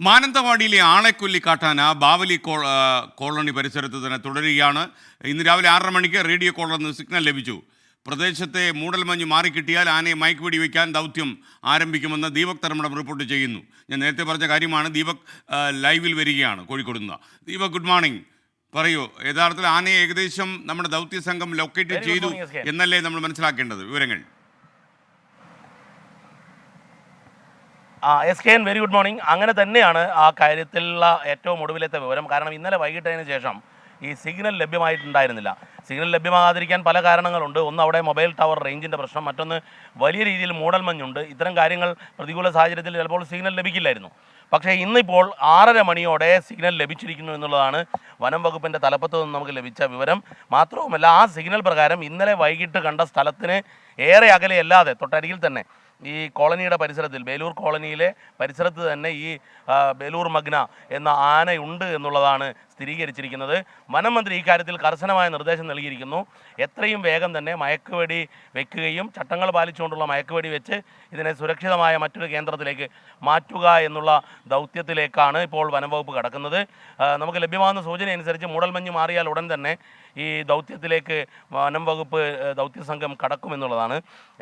മാനന്തവാടിയിലെ ആളെക്കൊല്ലി കാട്ടാന ബാവലി കോളനി പരിസരത്ത് തന്നെ തുടരുകയാണ്. ഇന്ന് രാവിലെ 6:30 മണിക്ക് റേഡിയോ കോളറിൽ നിന്ന് സിഗ്നൽ ലഭിച്ചു. പ്രദേശത്തെ മൂടൽമഞ്ഞ് മാറിക്കിട്ടിയാൽ ആനയെ മയക്കുവെടി വയ്ക്കാൻ ദൗത്യം ആരംഭിക്കുമെന്ന് ദീപക് തർമ്മടം റിപ്പോർട്ട് ചെയ്യുന്നു. ഞാൻ നേരത്തെ പറഞ്ഞ കാര്യമാണ്. ദീപക് ലൈവിൽ വരികയാണ് കോഴിക്കോട് നിന്ന്. Deepak, good morning. പറയൂ, യഥാർത്ഥത്തിൽ ആനയെ ഏകദേശം നമ്മുടെ ദൗത്യ സംഘം ലൊക്കേറ്റ് ചെയ്തു എന്നല്ലേ നമ്മൾ മനസ്സിലാക്കേണ്ടത്? വിവരങ്ങൾ. SKN very good morning. അങ്ങനെ തന്നെയാണ് ആ കാര്യത്തിലുള്ള ഏറ്റവും ഒടുവിലത്തെ വിവരം. കാരണം ഇന്നലെ വൈകിട്ടതിന് ശേഷം ഈ സിഗ്നൽ ലഭ്യമായിട്ടുണ്ടായിരുന്നില്ല. സിഗ്നൽ ലഭ്യമാകാതിരിക്കാൻ പല കാരണങ്ങളുണ്ട്. ഒന്ന്, അവിടെ മൊബൈൽ ടവർ റേഞ്ചിൻ്റെ പ്രശ്നം. മറ്റൊന്ന്, വലിയ രീതിയിൽ മൂടൽമഞ്ഞുണ്ട്. ഇത്തരം കാര്യങ്ങൾ പ്രതികൂല സാഹചര്യത്തിൽ ചിലപ്പോൾ സിഗ്നൽ ലഭിക്കില്ലായിരുന്നു. പക്ഷേ ഇന്നിപ്പോൾ 6:30 മണിയോടെ സിഗ്നൽ ലഭിച്ചിരിക്കുന്നു എന്നുള്ളതാണ് വനം വകുപ്പിൻ്റെ തലപ്പത്ത് നിന്ന് നമുക്ക് ലഭിച്ച വിവരം. മാത്രവുമല്ല, ആ സിഗ്നൽ പ്രകാരം ഇന്നലെ വൈകിട്ട് കണ്ട സ്ഥലത്തിന് ഏറെ അകലെയല്ലാതെ തൊട്ടരികിൽ തന്നെ ഈ കോളനിയുടെ പരിസരത്തിൽ, ബേലൂർ കോളനിയിലെ പരിസരത്ത് തന്നെ ഈ ബേലൂർ മഗ്ന എന്ന ആനയുണ്ട് എന്നുള്ളതാണ് സ്ഥിരീകരിച്ചിരിക്കുന്നത്. വനം മന്ത്രി ഇക്കാര്യത്തിൽ കർശനമായ നിർദ്ദേശം നൽകിയിരിക്കുന്നു. എത്രയും വേഗം തന്നെ മയക്കുവെടി വെക്കുകയും ചട്ടങ്ങൾ പാലിച്ചുകൊണ്ടുള്ള മയക്കുവെടി വെച്ച് ഇതിനെ സുരക്ഷിതമായ മറ്റൊരു കേന്ദ്രത്തിലേക്ക് മാറ്റുക എന്നുള്ള ദൗത്യത്തിലേക്കാണ് ഇപ്പോൾ വനം വകുപ്പ് കടക്കുന്നത്. നമുക്ക് ലഭ്യമാകുന്ന സൂചന അനുസരിച്ച് മൂടൽമഞ്ഞ് മാറിയാൽ ഉടൻ തന്നെ ഈ ദൗത്യത്തിലേക്ക് വനം വകുപ്പ് ദൗത്യസംഘം കടക്കുമെന്നുള്ളതാണ്.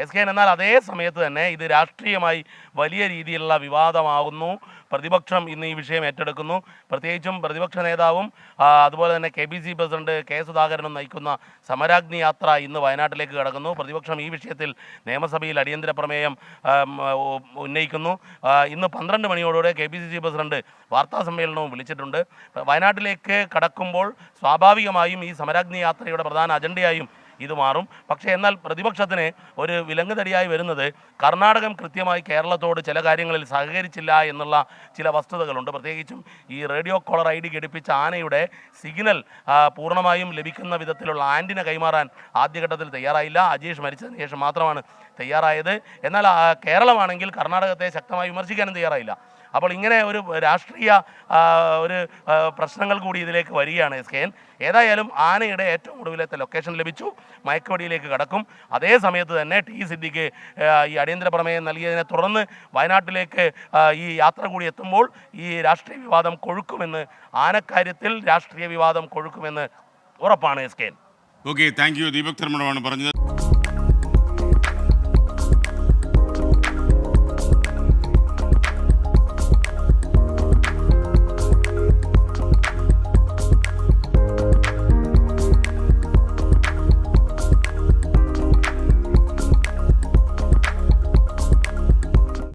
SKN, എന്നാൽ അതേ സമയത്ത് തന്നെ ഇത് രാഷ്ട്രീയമായി വലിയ രീതിയിലുള്ള വിവാദമാകുന്നു. പ്രതിപക്ഷം ഇന്ന് ഈ വിഷയം ഏറ്റെടുക്കുന്നു. പ്രത്യേകിച്ചും പ്രതിപക്ഷ നേതാവും അതുപോലെ തന്നെ KPC പ്രസിഡന്റ് K സുധാകരനും നയിക്കുന്ന സമരാഗ്നി യാത്ര ഇന്ന് വയനാട്ടിലേക്ക് കടക്കുന്നു. പ്രതിപക്ഷം ഈ വിഷയത്തിൽ നിയമസഭയിൽ അടിയന്തര പ്രമേയം ഉന്നയിക്കുന്നു. ഇന്ന് 12 മണിയോടെ KPCC പ്രസിഡന്റ് വാർത്താ സമ്മേളനവും വിളിച്ചിട്ടുണ്ട്. വയനാട്ടിലേക്ക് കടക്കുമ്പോൾ സ്വാഭാവികമായും ഈ സമരാഗ്നി യാത്രയുടെ പ്രധാന അജണ്ടയായും ഇത് മാറും. പക്ഷേ എന്നാൽ പ്രതിപക്ഷത്തിന് ഒരു വിലങ്ങുതടിയായി വരുന്നത് കർണാടകം കൃത്യമായി കേരളത്തോട് ചില കാര്യങ്ങളിൽ സഹകരിച്ചില്ല എന്നുള്ള ചില വസ്തുതകളുണ്ട്. പ്രത്യേകിച്ചും ഈ റേഡിയോ കോളർ ID ഘടിപ്പിച്ച ആനയുടെ സിഗ്നൽ പൂർണ്ണമായും ലഭിക്കുന്ന വിധത്തിലുള്ള ആൻറ്റിന കൈമാറാൻ ആദ്യഘട്ടത്തിൽ തയ്യാറായില്ല. അജീഷ് മരിച്ചതിന് ശേഷം മാത്രമാണ് തയ്യാറായത്. എന്നാൽ കേരളമാണെങ്കിൽ കർണാടകത്തെ ശക്തമായി വിമർശിക്കാനും തയ്യാറായില്ല. അപ്പോൾ ഇങ്ങനെ ഒരു രാഷ്ട്രീയ പ്രശ്നങ്ങൾ കൂടി ഇതിലേക്ക് വരികയാണ് SKN. ഏതായാലും ആനയുടെ ഏറ്റവും ഒടുവിലത്തെ ലൊക്കേഷൻ ലഭിച്ചു. മയക്കുവെടിയിലേക്ക് കടക്കും. അതേ സമയത്ത് തന്നെ T സിദ്ദിഖ് ഈ അടിയന്തര പ്രമേയം നൽകിയതിനെ തുടർന്ന് വയനാട്ടിലേക്ക് ഈ യാത്ര കൂടി എത്തുമ്പോൾ ഈ രാഷ്ട്രീയ വിവാദം കൊഴുക്കുമെന്ന്, ആനക്കാര്യത്തിൽ രാഷ്ട്രീയ വിവാദം കൊഴുക്കുമെന്ന് ഉറപ്പാണ് SKN. Okay, thank you. Deepak തർമ്മടമാണ് പറഞ്ഞത്.